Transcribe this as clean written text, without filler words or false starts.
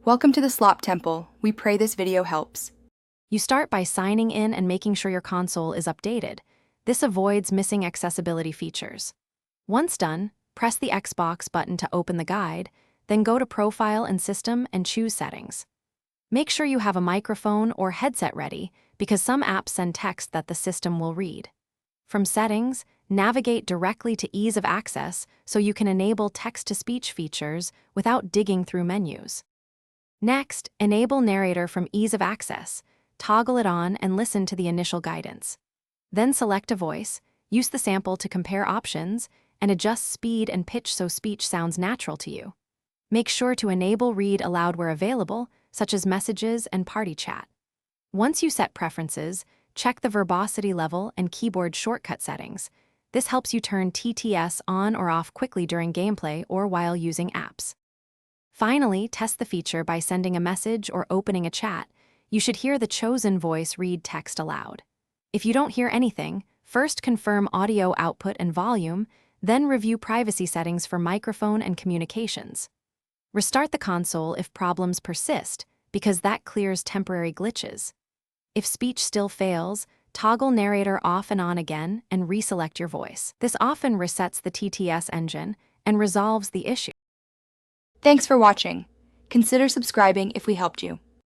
Welcome to the Slop Temple. We pray this video helps. You start by signing in and making sure your console is updated. This avoids missing accessibility features. Once done, press the Xbox button to open the guide, then go to Profile and System and choose Settings. Make sure you have a microphone or headset ready because some apps send text that the system will read. From Settings, navigate directly to Ease of Access so you can enable text-to-speech features without digging through menus. Next, enable Narrator from Ease of Access. Toggle it on and listen to the initial guidance. Then select a voice, use the sample to compare options, and adjust speed and pitch so speech sounds natural to you. Make sure to enable Read Aloud where available, such as messages and party chat. Once you set preferences, check the verbosity level and keyboard shortcut settings. This helps you turn TTS on or off quickly during gameplay or while using apps. Finally, test the feature by sending a message or opening a chat. You should hear the chosen voice read text aloud. If you don't hear anything, first confirm audio output and volume, then review privacy settings for microphone and communications. Restart the console if problems persist, because that clears temporary glitches. If speech still fails, toggle narrator off and on again and reselect your voice. This often resets the TTS engine and resolves the issue. Thanks for watching. Consider subscribing if we helped you.